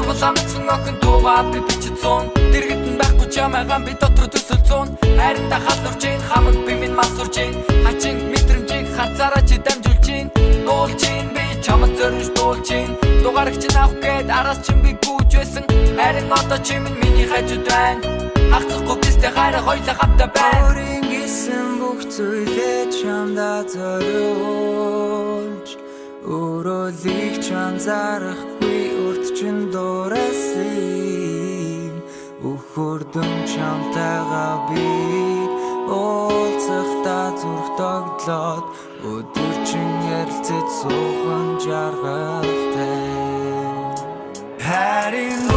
Сургууль амтсан охин дуугаа би бичсэн. Дэргэдэн байхгүй ч ямаагаан би дотор төсөлцөн. Хайранда халуурч ийн хамаг би минь масурч ийн. Хачин мэдрэмжийг харцаараа чи дамжуулж ийн. Дуулж ийн би чамд зориулж дуулж ийн. Дугаарч авах гээд араас чин би гүйж байсан. Харин одоо чи миний хажууд байна. Хагцахгүй бистэй хайраа хоёлаа хамтаа байна. Өөрийн гисэн бүх зүйлээ чамдаа зориулж өөрөө л их чам зарахгүй урд чин дуурайсан. Үхэрдэн чамтайгаа би уулзахдаа зүрх тогтлоод өдөр чин ярилцаж суухан жаргалтай. Харин